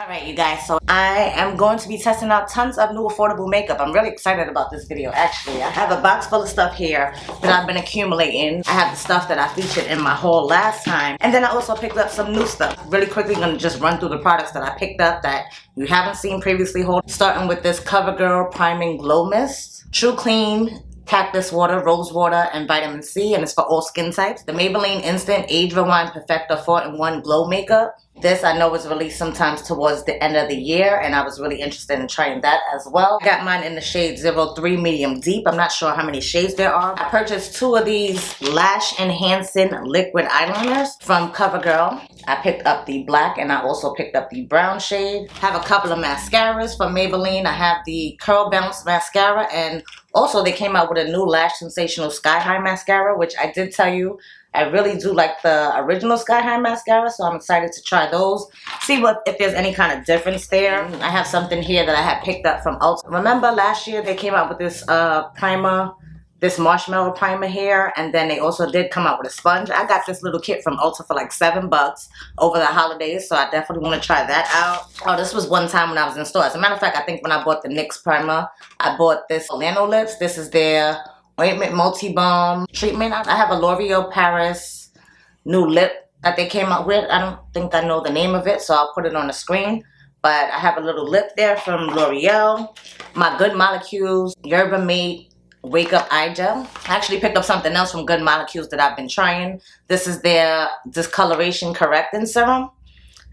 Alright you guys, so I am going to be testing out tons of new affordable makeup. I'm really excited about this video actually. I have a box full of stuff here that I've been accumulating. I have the stuff that I featured in my haul last time. And then I also picked up some new stuff. Really quickly going to just run through the products that I picked up that you haven't seen previously. Starting with this CoverGirl Priming Glow Mist. True Clean Cactus Water, Rose Water, and Vitamin C, and it's for all skin types. The Maybelline Instant Age Rewind Perfector 4-in-1 Glow Makeup. This I know was released sometimes towards the end of the year, and I was really interested in trying that as well. I got mine in the shade 03 Medium Deep. I'm not sure how many shades there are. I purchased 2 of these Lash Enhancing Liquid Eyeliners from CoverGirl. I picked up the black and I also picked up the brown shade. I have a couple of mascaras from Maybelline. I have the Curl Bounce Mascara, and also they came out with a new Lash Sensational Sky High Mascara, which I did tell you I really do like the original Sky High Mascara, so I'm excited to try those. See if there's any kind of difference there. I have something here that I had picked up from Ulta. Remember last year they came out with this primer, this marshmallow primer here, and then they also did come out with a sponge. I got this little kit from Ulta for like $7 over the holidays, so I definitely want to try that out. Oh, this was one time when I was in store. As a matter of fact, I think when I bought the NYX primer, I bought this Nano Lips. This is their Ointment Multi-Balm treatment. I have a L'Oreal Paris new lip that they came out with. I don't think I know the name of it, so I'll put it on the screen. But I have a little lip there from L'Oreal. My Good Molecules Yerba Mate Wake Up Eye Gel. I actually picked up something else from Good Molecules that I've been trying. This is their Discoloration Correcting Serum.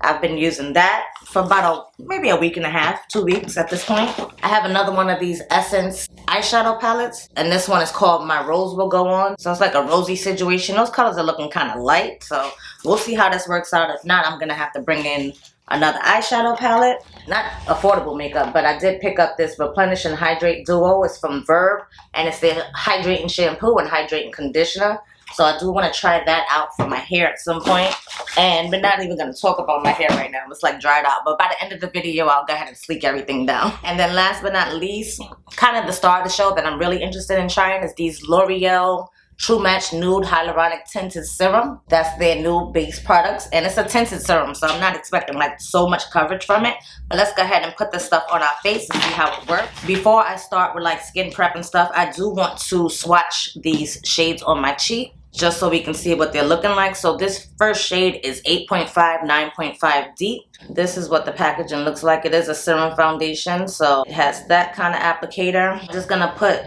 I've been using that for about maybe a week and a half, 2 weeks at this point. I have another one of these Essence eyeshadow palettes, and this one is called My Rose Will Go On. So it's like a rosy situation. Those colors are looking kind of light, so we'll see how this works out. If not, I'm gonna have to bring in another eyeshadow palette. Not affordable makeup, but I did pick up this Replenish and Hydrate Duo. It's from Verb, and it's the hydrating shampoo and hydrating conditioner. So I do want to try that out for my hair at some point. And we're not even going to talk about my hair right now. It's like dried out. But by the end of the video, I'll go ahead and sleek everything down. And then last but not least, kind of the star of the show that I'm really interested in trying is these Loreal True Match Nude Hyalauronic Tinted Serum. That's their new base products. And it's a tinted serum, so I'm not expecting like so much coverage from it. But let's go ahead and put this stuff on our face and see how it works. Before I start with like skin prep and stuff, I do want to swatch these shades on my cheek, just so we can see what they're looking like. So this first shade is 8.5, 9.5 deep. This is what the packaging looks like. It is a serum foundation, so it has that kind of applicator. I'm just gonna put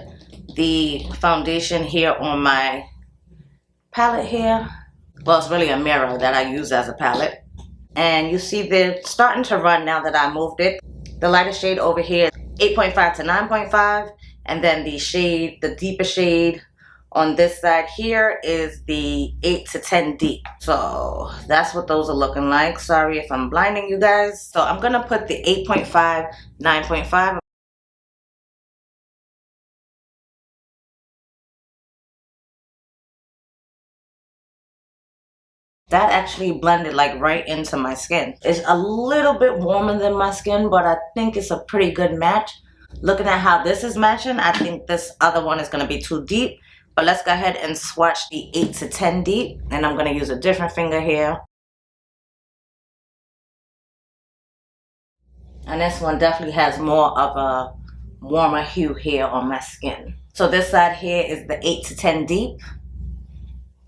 the foundation here on my palette here. Well, it's really a mirror that I use as a palette. And you see they're starting to run now that I moved it. The lightest shade over here, 8.5 to 9.5. And then the deeper shade on this side here is the 8 to 10 deep. So that's what those are looking like. Sorry if I'm blinding you guys. So I'm gonna put the 8.5, 9.5. That actually blended like right into my skin. It's a little bit warmer than my skin, but I think it's a pretty good match. Looking at how this is matching, I think this other one is gonna be too deep. But let's go ahead and swatch the 8 to 10 deep. And I'm going to use a different finger here. And this one definitely has more of a warmer hue here on my skin. So this side here is the 8 to 10 deep.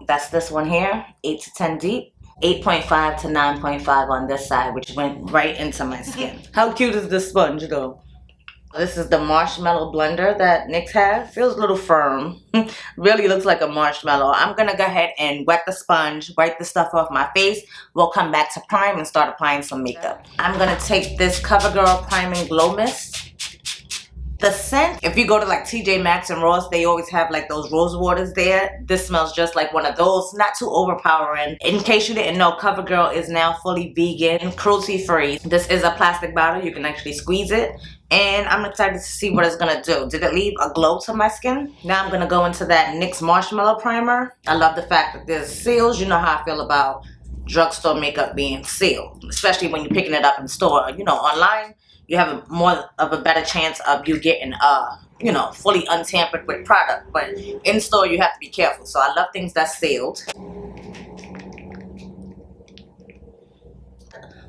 That's this one here, 8 to 10 deep. 8.5 to 9.5 on this side, which went right into my skin. How cute is this sponge though? This is the marshmallow blender that NYX has. Feels a little firm. Really looks like a marshmallow. I'm going to go ahead and wet the sponge, wipe the stuff off my face. We'll come back to prime and start applying some makeup. I'm going to take this CoverGirl Priming Glow Mist. The scent, if you go to like TJ Maxx and Ross, they always have like those rose waters there. This smells just like one of those. Not too overpowering. In case you didn't know, CoverGirl is now fully vegan, cruelty-free. This is a plastic bottle. You can actually squeeze it. And I'm excited to see what it's going to do. Did it leave a glow to my skin? Now I'm going to go into that NYX Marshmallow Primer. I love the fact that there's seals. You know how I feel about drugstore makeup being sealed. Especially when you're picking it up in store. You know, online, you have more of a better chance of you getting you know, fully untampered with product. But in store, you have to be careful. So I love things that's sealed.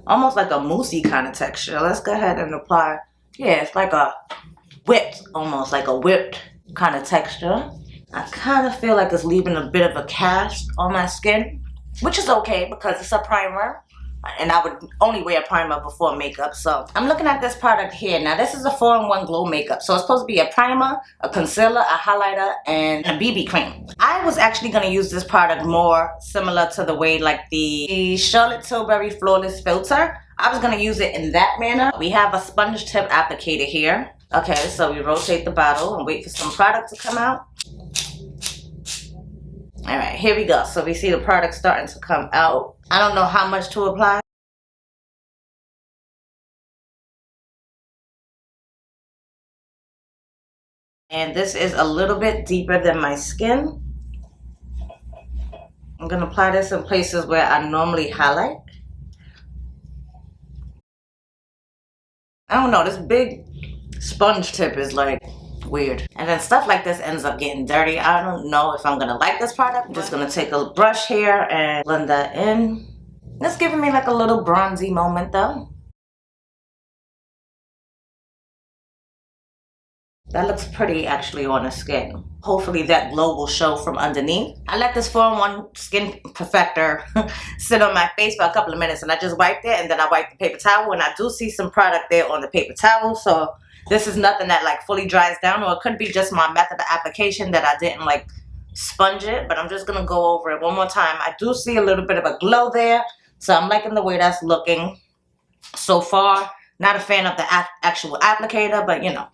almost like a moussey kind of texture. Let's go ahead and apply. Yeah, it's like a whipped, almost like a whipped kind of texture. I kind of feel like it's leaving a bit of a cast on my skin, which is okay because it's a primer. And I would only wear a primer before makeup. So I'm looking at this product here. Now this is a 4-in-1 glow makeup. So it's supposed to be a primer, a concealer, a highlighter, and a BB cream. I was actually going to use this product more similar to the way like the Charlotte Tilbury Flawless Filter. I was going to use it in that manner. We have a sponge tip applicator here. Okay, so we rotate the bottle and wait for some product to come out. All right, here we go. So we see the product starting to come out. I don't know how much to apply. And this is a little bit deeper than my skin. I'm going to apply this in places where I normally highlight. I don't know, this big sponge tip is like weird. And then stuff like this ends up getting dirty. I don't know if I'm gonna like this product. I'm just gonna take a brush here and blend that in. It's giving me like a little bronzy moment though. That looks pretty actually on the skin. Hopefully that glow will show from underneath. I let this 4-in-1 skin perfector sit on my face for a couple of minutes and I just wiped it and then I wiped the paper towel and I do see some product there on the paper towel. So this is nothing that like fully dries down, or it could be just my method of application that I didn't like sponge it, but I'm just gonna go over it one more time. I do see a little bit of a glow there. So I'm liking the way that's looking so far. Not a fan of the actual applicator, but you know,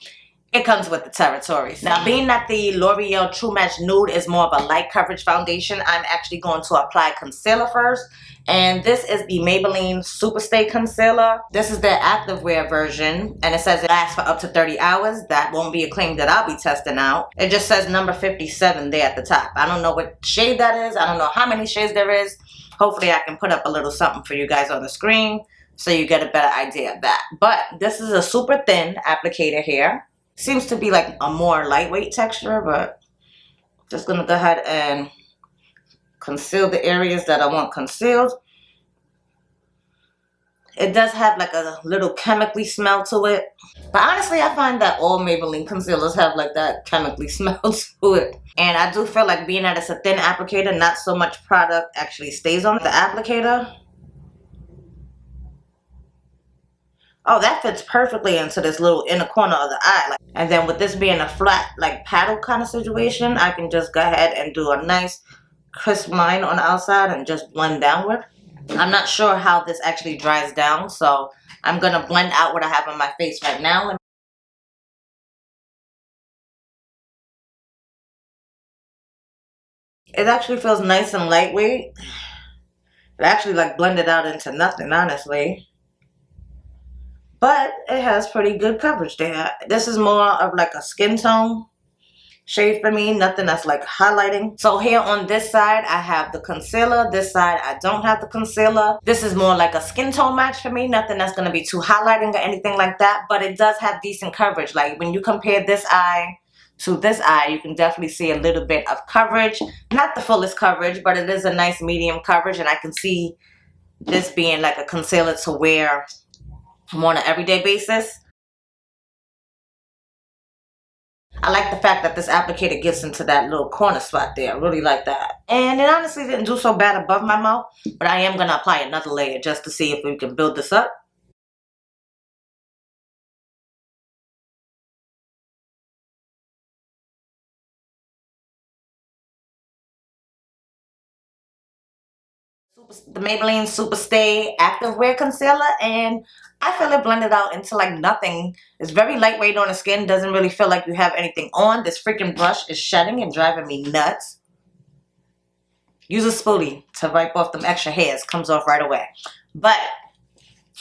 it comes with the territory. Now, being that the L'Oreal True Match Nude is more of a light coverage foundation, I'm actually going to apply concealer first. And this is the Maybelline Super Stay Concealer. This is their activewear version. And it says it lasts for up to 30 hours. That won't be a claim that I'll be testing out. It just says number 57 there at the top. I don't know what shade that is. I don't know how many shades there is. Hopefully I can put up a little something for you guys on the screen so you get a better idea of that. But this is a super thin applicator here. Seems to be like a more lightweight texture, but just gonna go ahead and conceal the areas that I want concealed. It does have like a little chemically smell to it, but honestly I find that all Maybelline concealers have like that chemically smell to it. And I do feel like being that it's a thin applicator, not so much product actually stays on the applicator. Oh, that fits perfectly into this little inner corner of the eye. And then with this being a flat, like paddle kind of situation, I can just go ahead and do a nice crisp line on the outside and just blend downward. I'm not sure how this actually dries down, so I'm going to blend out what I have on my face right now. It actually feels nice and lightweight. It actually like blended out into nothing, honestly. But it has pretty good coverage there. This is more of like a skin tone shade for me. Nothing that's like highlighting. So here on this side, I have the concealer. This side, I don't have the concealer. This is more like a skin tone match for me. Nothing that's going to be too highlighting or anything like that. But it does have decent coverage. Like when you compare this eye to this eye, you can definitely see a little bit of coverage. Not the fullest coverage, but it is a nice medium coverage. And I can see this being like a concealer to wear more on an everyday basis. I like the fact that this applicator gets into that little corner spot there. I really like that. And it honestly didn't do so bad above my mouth, but I am going to apply another layer just to see if we can build this up. The Maybelline Super Stay Activewear Concealer, and I feel it blended out into like nothing. It's very lightweight on the skin, doesn't really feel like you have anything on. This freaking brush is shedding and driving me nuts. Use a spoolie to wipe off them extra hairs, comes off right away. But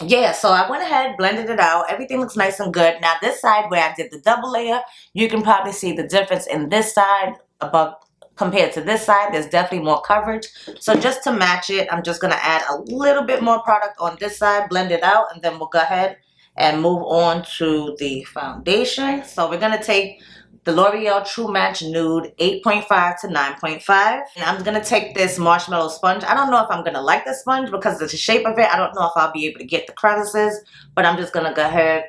yeah, so I went ahead, blended it out. Everything looks nice and good. Now this side where I did the double layer, you can probably see the difference in this side above compared to this side. There's definitely more coverage. So just to match it, I'm just going to add a little bit more product on this side, blend it out, and then we'll go ahead and move on to the foundation. So we're going to take the L'Oreal True Match Nude 8.5 to 9.5. And I'm going to take this marshmallow sponge. I don't know if I'm going to like the sponge because of the shape of it. I don't know if I'll be able to get the crevices, but I'm just going to go ahead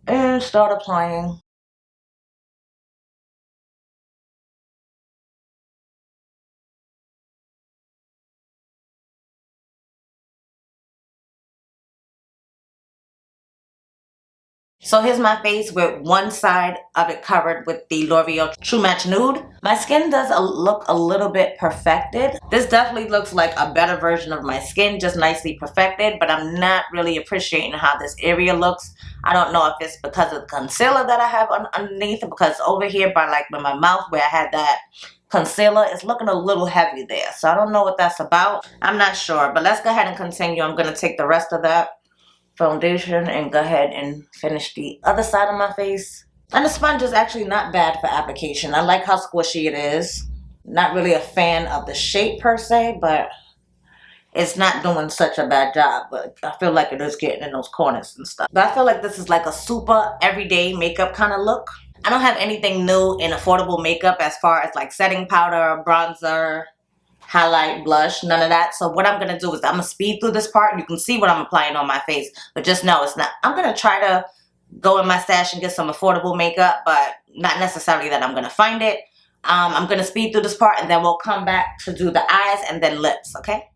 and start applying. So here's my face with one side of it covered with the L'Oreal True Match Nude. My skin does look a little bit perfected. This definitely looks like a better version of my skin, just nicely perfected, but I'm not really appreciating how this area looks. I don't know if it's because of the concealer that I have underneath, because over here by my mouth where I had that concealer, it's looking a little heavy there. So I don't know what that's about. I'm not sure, but let's go ahead and continue. I'm going to take the rest of that foundation and go ahead and finish the other side of my face. And the sponge is actually not bad for application. I like how squishy it is. Not really a fan of the shape per se, but it's not doing such a bad job. But I feel like it is getting in those corners and stuff. But I feel like this is like a super everyday makeup kind of look. I don't have anything new in affordable makeup as far as like setting powder, bronzer, highlight, blush, none of that. So what I'm going to do is I'm going to speed through this part. You can see what I'm applying on my face, but just know it's not. I'm going to try to go in my stash and get some affordable makeup, but not necessarily that I'm going to find it. I'm going to speed through this part and then we'll come back to do the eyes and then lips, okay?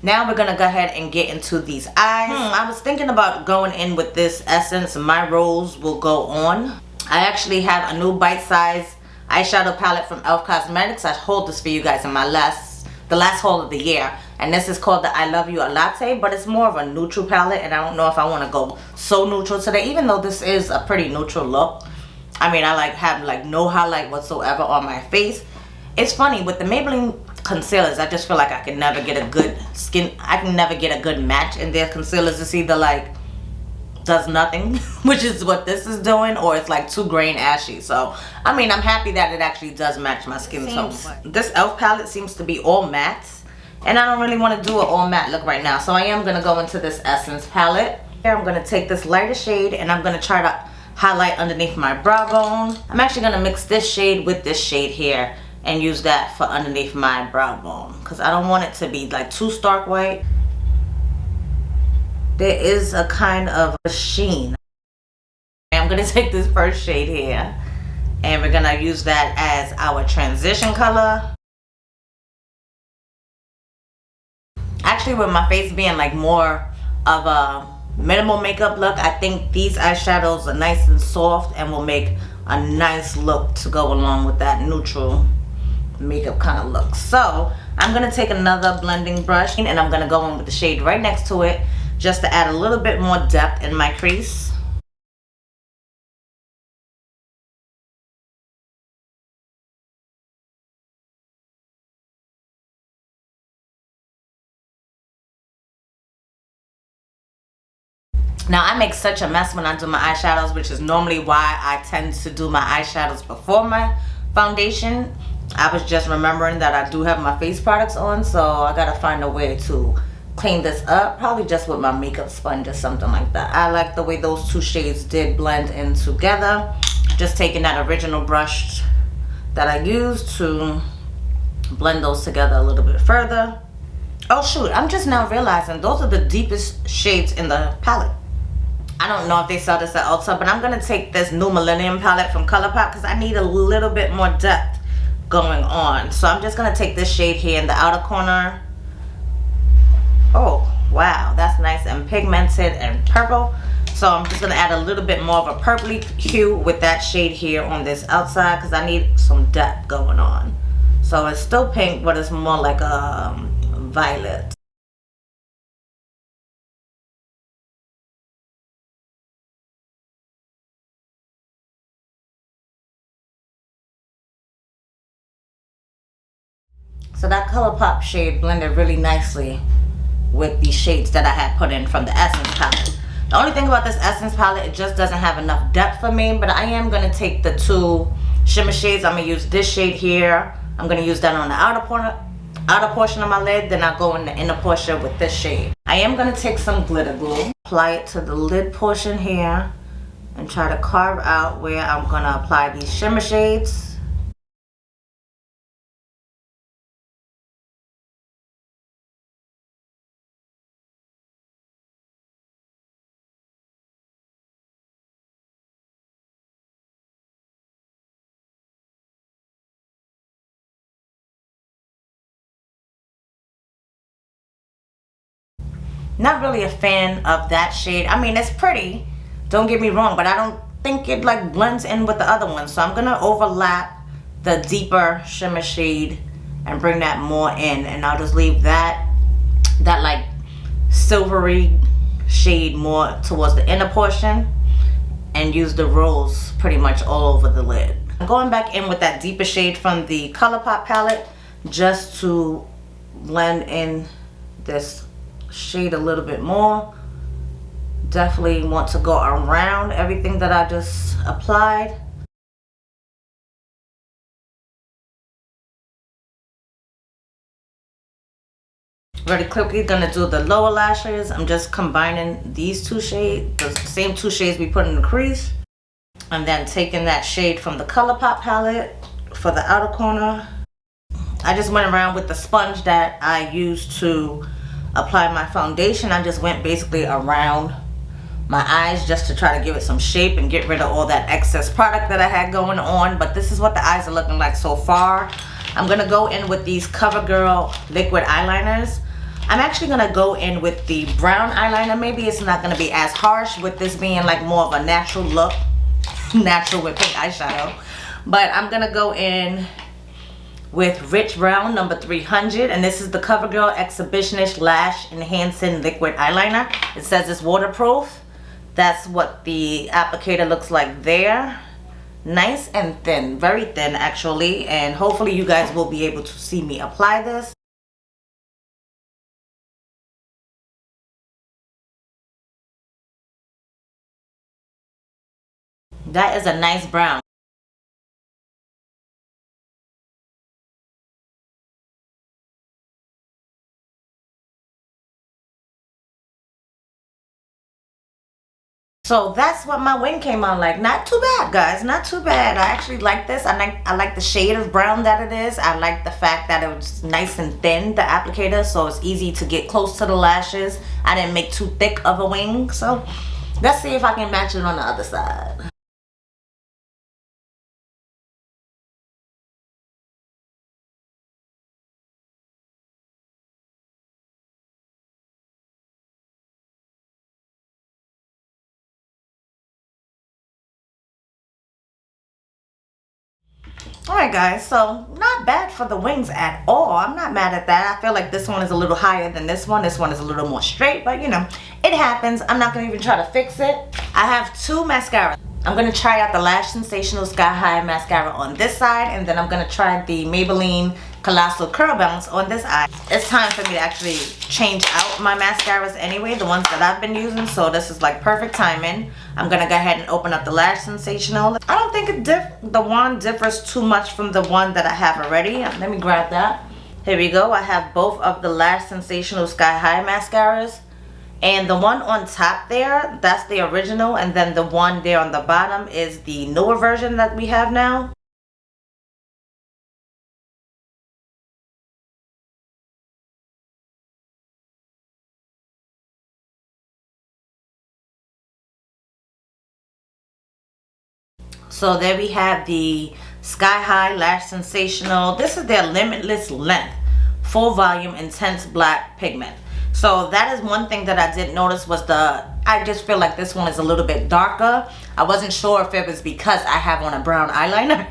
Now we're gonna go ahead and get into these eyes. I was thinking about going in with this essence, My Rose Will Go On. I actually have a new bite-size eyeshadow palette from e.l.f. Cosmetics. I hold this for you guys in the last haul of the year. And this is called the I Love You a Latte, but it's more of a neutral palette, and I don't know if I want to go so neutral today, even though this is a pretty neutral look. I mean, I have no highlight whatsoever on my face. It's funny, with the Maybelline concealers, I just feel like I can never get a good match in their concealers. It's either like does nothing, which is what this is doing, or it's like too gray and ashy. So I mean, I'm happy that it actually does match my skin tone. This e.l.f. palette seems to be all mattes, and I don't really want to do an all matte look right now, so I am going to go into this Essence palette. Here I'm going to take this lighter shade and I'm going to try to highlight underneath my brow bone. I'm actually going to mix this shade with this shade here and use that for underneath my brow bone, because I don't want it to be like too stark white. There is a kind of a sheen. I'm going to take this first shade here and we're going to use that as our transition color. Actually, with my face being like more of a minimal makeup look, I think these eyeshadows are nice and soft and will make a nice look to go along with that neutral makeup kind of look. So I'm going to take another blending brush and I'm going to go in with the shade right next to it, just to add a little bit more depth in my crease. Now I make such a mess when I do my eyeshadows, which is normally why I tend to do my eyeshadows before my foundation. I was just remembering that I do have my face products on, so I gotta find a way to clean this up, probably just with my makeup sponge or something like that. I like the way those two shades did blend in together. Just taking that original brush that I used to blend those together a little bit further. Oh shoot, I'm just now realizing those are the deepest shades in the palette. I don't know if they sell this at Ulta, but I'm going to take this New Millennium palette from ColourPop because I need a little bit more depth going on. So I'm just going to take this shade here in the outer corner. Oh, wow, that's nice and pigmented and purple. So I'm just going to add a little bit more of a purpley hue with that shade here on this outside because I need some depth going on. So it's still pink, but it's more like a violet. So that ColourPop shade blended really nicely with the shades that I had put in from the Essence palette. The only thing about this Essence palette, it just doesn't have enough depth for me, but I am going to take the two shimmer shades. I'm going to use this shade here. I'm going to use that on the outer portion of my lid. Then I'll go in the inner portion with this shade. I am going to take some glitter glue, apply it to the lid portion here, and try to carve out where I'm going to apply these shimmer shades. Not really a fan of that shade. I mean, it's pretty, don't get me wrong, but I don't think it like blends in with the other one. So I'm gonna overlap the deeper shimmer shade and bring that more in, and I'll just leave that like silvery shade more towards the inner portion and use the rose pretty much all over the lid. I'm going back in with that deeper shade from the ColourPop palette just to blend in this shade a little bit more. Definitely want to go around everything that I just applied. Very quickly gonna do the lower lashes. I'm just combining these two shades, the same two shades we put in the crease, and then taking that shade from the ColourPop palette for the outer corner. I just went around with the sponge that I used to apply my foundation. I just went basically around my eyes just to try to give it some shape and get rid of all that excess product that I had going on. But this is what the eyes are looking like so far. I'm gonna go in with these CoverGirl liquid eyeliners. I'm actually gonna go in with the brown eyeliner. Maybe it's not gonna be as harsh with this being like more of a natural look, natural with pink eyeshadow. But I'm gonna go in with Rich Brown number 300, and this is the CoverGirl Exhibitionist Lash Enhancing Liquid Eyeliner. It says it's waterproof. That's what the applicator looks like there. Nice and thin, very thin actually, and hopefully you guys will be able to see me apply this. That is a nice brown. So that's what my wing came out like. Not too bad, guys, not too bad. I actually like this. I like the shade of brown that it is. I like the fact that it was nice and thin, the applicator, so it's easy to get close to the lashes. I didn't make too thick of a wing, so let's see if I can match it on the other side. Alright guys, so not bad for the wings at all. I'm not mad at that. I feel like this one is a little higher than this one. This one is a little more straight, but you know, it happens. I'm not going to even try to fix it. I have two mascaras. I'm going to try out the Lash Sensational Sky High mascara on this side, and then I'm going to try the Maybelline Colossal Curl Bounce on this eye. It's time for me to actually change out my mascaras anyway, the ones that I've been using, so this is like perfect timing. I'm going to go ahead and open up the Lash Sensational. I don't think the wand differs too much from the one that I have already. Let me grab that. Here we go. I have both of the Lash Sensational Sky High mascaras. And the one on top there, that's the original, and then the one there on the bottom is the newer version that we have now. So there we have the Sky High Lash Sensational. This is their Limitless Length Full Volume Intense Black Pigment. So that is one thing that I did notice was I just feel like this one is a little bit darker. I wasn't sure if it was because I have on a brown eyeliner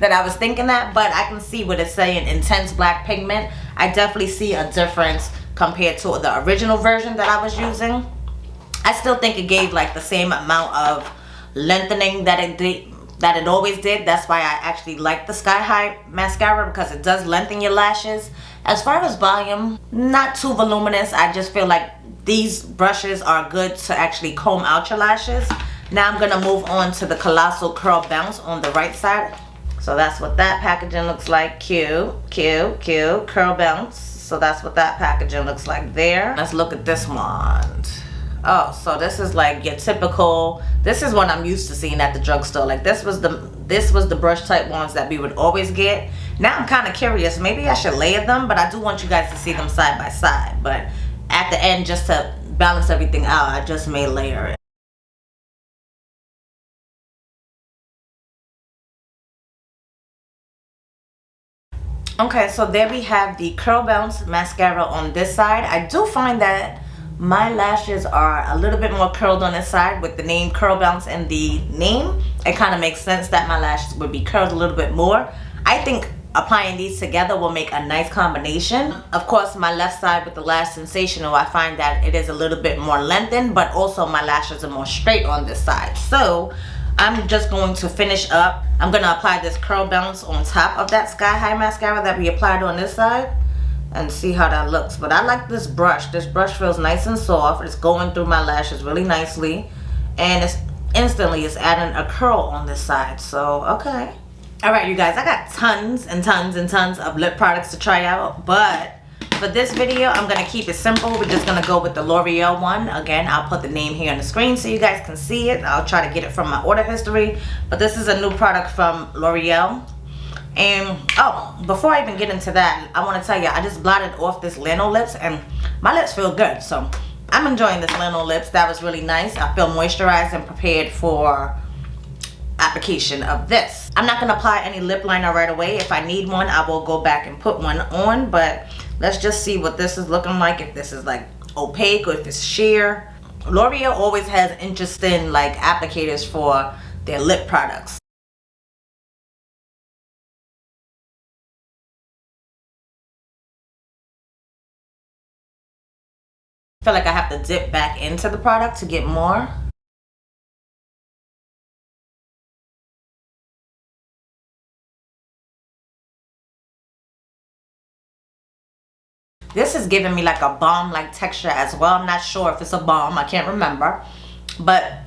that I was thinking that, but I can see what it's saying, intense black pigment. I definitely see a difference compared to the original version that I was using. I still think it gave like the same amount of lengthening that it did that it always did. That's why I actually like the Sky High mascara, because it does lengthen your lashes. As far as volume, not too voluminous. I just feel like these brushes are good to actually comb out your lashes. Now I'm going to move on to the Colossal Curl Bounce on the right side. So that's what that packaging looks like. Cute, cute, cute. Curl Bounce. So that's what that packaging looks like there. Let's look at this one. Oh, so this is like your typical, this is what I'm used to seeing at the drugstore. Like this was the brush type ones that we would always get. Now I'm kind of curious. Maybe I should layer them, but I do want you guys to see them side by side. But at the end, just to balance everything out, I just may layer it. Okay, so there we have the Curl Bounce mascara on this side. I do find that my lashes are a little bit more curled on this side with the name Curl Bounce in the name. It kind of makes sense that my lashes would be curled a little bit more. I think applying these together will make a nice combination. Of course, my left side with the Lash Sensational, I find that it is a little bit more lengthened, but also my lashes are more straight on this side. So I'm just going to finish up. I'm going to apply this Curl Bounce on top of that Sky High mascara that we applied on this side and see how that looks. But I like this brush. This brush feels nice and soft. It's going through my lashes really nicely, and it's adding a curl on this side. So okay. All right, you guys, I got tons and tons and tons of lip products to try out, but for this video, I'm going to keep it simple. We're just going to go with the L'Oreal one. Again, I'll put the name here on the screen so you guys can see it. I'll try to get it from my order history. But this is a new product from L'Oreal. And, oh, before I even get into that, I want to tell you, I just blotted off this Lano lips, and my lips feel good. So, I'm enjoying this Lano lips. That was really nice. I feel moisturized and prepared for application of this. I'm not going to apply any lip liner right away. If I need one, I will go back and put one on, but let's just see what this is looking like, if this is like opaque or if it's sheer. L'Oreal always has interesting like applicators for their lip products. I feel like I have to dip back into the product to get more. This is giving me like a balm-like texture as well. I'm not sure if it's a balm. I can't remember. But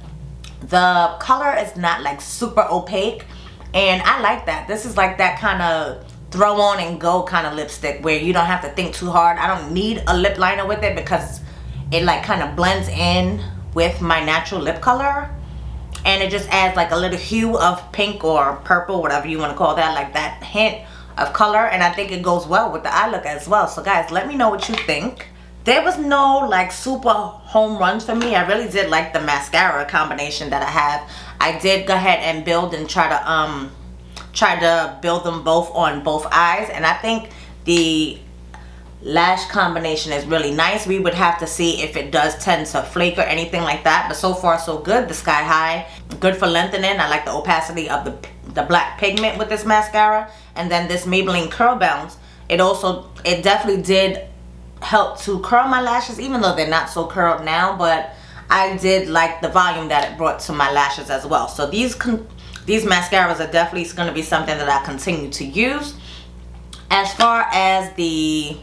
the color is not like super opaque. And I like that. This is like that kind of throw on and go kind of lipstick where you don't have to think too hard. I don't need a lip liner with it because it like kind of blends in with my natural lip color. And it just adds like a little hue of pink or purple, whatever you want to call that. Like that hint of color, and I think it goes well with the eye look as well. So guys, let me know what you think. There was no like super home runs for me. I really did like the mascara combination that I have. I did go ahead and build and try to build them both on both eyes, and I think the lash combination is really nice. We would have to see if it does tend to flake or anything like that, but so far so good. The Sky High, good for lengthening. I like the opacity of the black pigment with this mascara. And then this Maybelline Curl Bounce, it definitely did help to curl my lashes, even though they're not so curled now, but I did like the volume that it brought to my lashes as well. So these mascaras are definitely going to be something that I continue to use. As far as the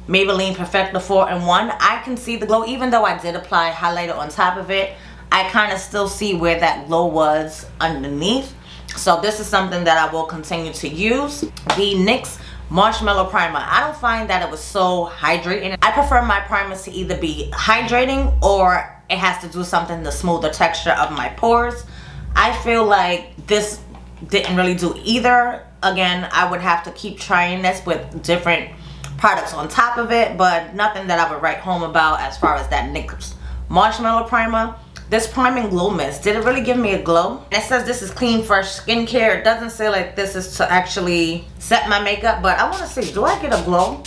Maybelline Perfector 4-in-1, I can see the glow. Even though I did apply highlighter on top of it, I kind of still see where that glow was underneath. So this is something that I will continue to use. The NYX Marshmallow Primer. I don't find that it was so hydrating. I prefer my primers to either be hydrating or it has to do something to smooth the texture of my pores. I feel like this didn't really do either. Again, I would have to keep trying this with different products on top of it, but nothing that I would write home about as far as that NYX Marshmallow Primer. This Priming Glow Mist, did it really give me a glow? It says this is clean, fresh skincare. It doesn't say like this is to actually set my makeup, but I want to see, do I get a glow?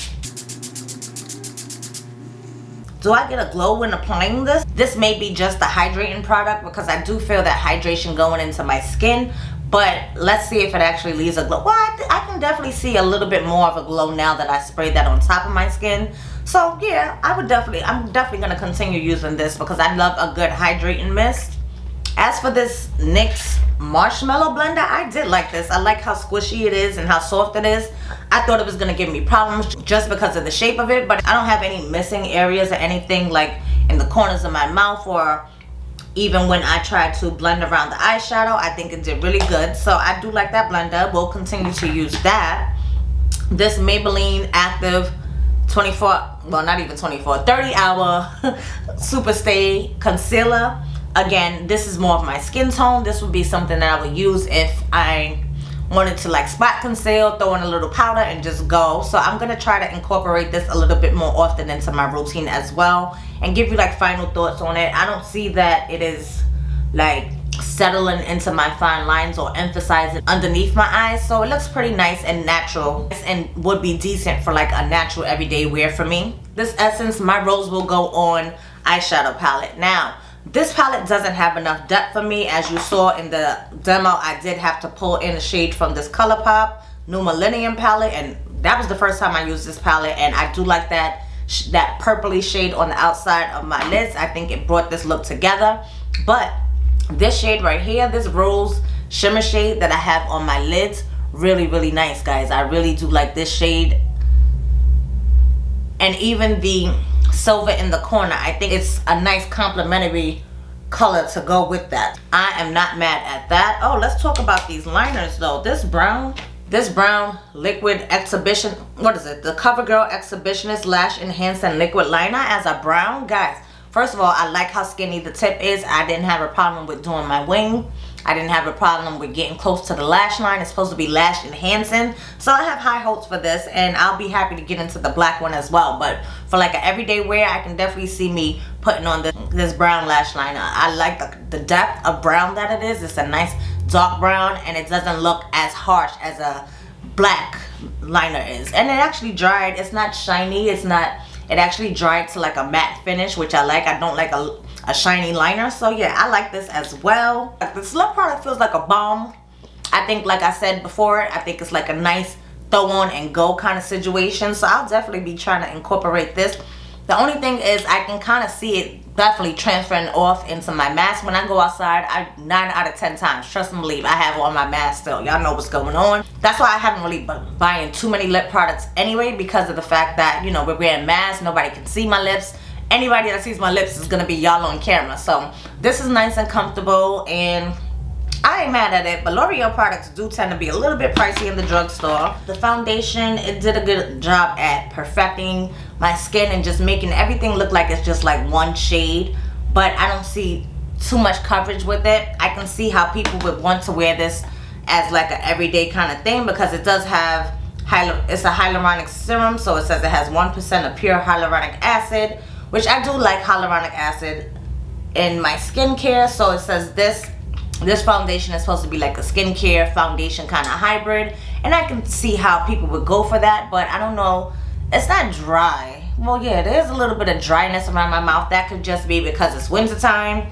Do I get a glow when applying this? This may be just a hydrating product because I do feel that hydration going into my skin, but let's see if it actually leaves a glow. Well, I can definitely see a little bit more of a glow now that I sprayed that on top of my skin. So yeah, I'm definitely going to continue using this because I love a good hydrating mist. As for this NYX marshmallow blender. I did like this. I like how squishy it is and how soft it is. I thought it was gonna give me problems just because of the shape of it, but I don't have any missing areas or anything like in the corners of my mouth, or even when I tried to blend around the eyeshadow. I think it did really good. So I do like that blender. We'll continue to use that. This Maybelline Active 24, well not even 24, 30 hour Super Stay Concealer. Again, this is more of my skin tone. This would be something that I would use if I wanted to like spot conceal, throw in a little powder and just go. So I'm gonna try to incorporate this a little bit more often into my routine as well, and give you like final thoughts on it. I don't see that it is like settling into my fine lines or emphasizing underneath my eyes, so it looks pretty nice and natural and would be decent for like a natural everyday wear for me. This Essence My Rose Will Go On eyeshadow palette. Now this palette doesn't have enough depth for me. As you saw in the demo, I did have to pull in a shade from this ColourPop New Millennium palette, and that was the first time I used this palette, and I do like that purpley shade on the outside of my lids. I think it brought this look together. But this shade right here, this rose shimmer shade that I have on my lids, really nice, guys. I really do like this shade. And even the silver in the corner, I think it's a nice complementary color to go with that. I am not mad at that. Oh, let's talk about these liners though. This brown liquid exhibition, what is it, the CoverGirl Exhibitionist Lash Enhancing Liquid Liner as a brown. Guys, first of all, I like how skinny the tip is. I didn't have a problem with doing my wing. I didn't have a problem with getting close to the lash line. It's supposed to be lash enhancing. So I have high hopes for this, and I'll be happy to get into the black one as well. But for like an everyday wear, I can definitely see me putting on this brown lash liner. I like the depth of brown that it is. It's a nice dark brown, and it doesn't look as harsh as a black liner is. And it actually dried. It's not shiny. It actually dried to like a matte finish, which I like. I don't like a shiny liner. So yeah, I like this as well. This lip product feels like a balm. I think, like I said before, I think it's like a nice throw on and go kind of situation. So I'll definitely be trying to incorporate this. The only thing is I can kind of see it definitely transferring off into my mask. When I go outside, 9 out of 10 times, trust and believe, I have on my mask still. Y'all know what's going on. That's why I haven't really been buying too many lip products anyway, because of the fact that, you know, we're wearing masks, nobody can see my lips. Anybody that sees my lips is gonna be y'all on camera. So this is nice and comfortable, and I ain't mad at it. But L'Oreal products do tend to be a little bit pricey in the drugstore. The foundation, it did a good job at perfecting my skin and just making everything look like it's just like one shade. But I don't see too much coverage with it. I can see how people would want to wear this as like an everyday kind of thing, because it does have it's a hyaluronic serum. So it says it has 1% of pure hyaluronic acid, which I do like hyaluronic acid in my skincare. So it says this foundation is supposed to be like a skincare foundation kind of hybrid, and I can see how people would go for that. But I don't know, it's not dry. Well, yeah, there's a little bit of dryness around my mouth. That could just be because it's winter time.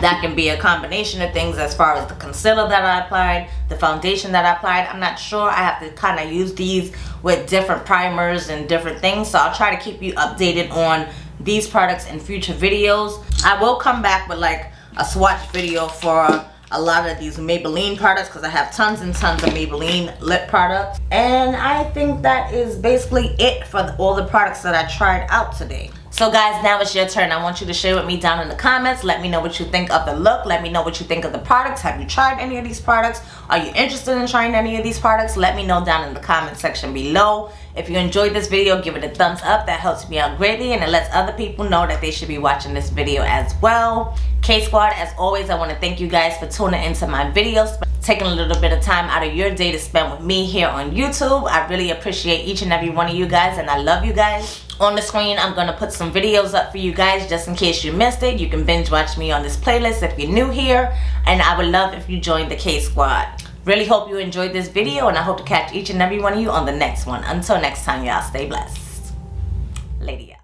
That can be a combination of things as far as the concealer that I applied, the foundation that I applied. I'm not sure. I have to kind of use these with different primers and different things. So I'll try to keep you updated on these products in future videos. I will come back with like a swatch video for a lot of these Maybelline products, because I have tons and tons of Maybelline lip products. And I think that is basically it for all the products that I tried out today. So guys, now it's your turn. I want you to share with me down in the comments. Let me know what you think of the look. Let me know what you think of the products. Have you tried any of these products? Are you interested in trying any of these products? Let me know down in the comment section below. If you enjoyed this video, give it a thumbs up. That helps me out greatly, and it lets other people know that they should be watching this video as well. K-Squad, as always, I want to thank you guys for tuning into my videos, taking a little bit of time out of your day to spend with me here on YouTube. I really appreciate each and every one of you guys, and I love you guys. On the screen, I'm going to put some videos up for you guys just in case you missed it. You can binge watch me on this playlist if you're new here, and I would love if you joined the K-Squad. Really hope you enjoyed this video, and I hope to catch each and every one of you on the next one. Until next time, y'all, stay blessed. Lady.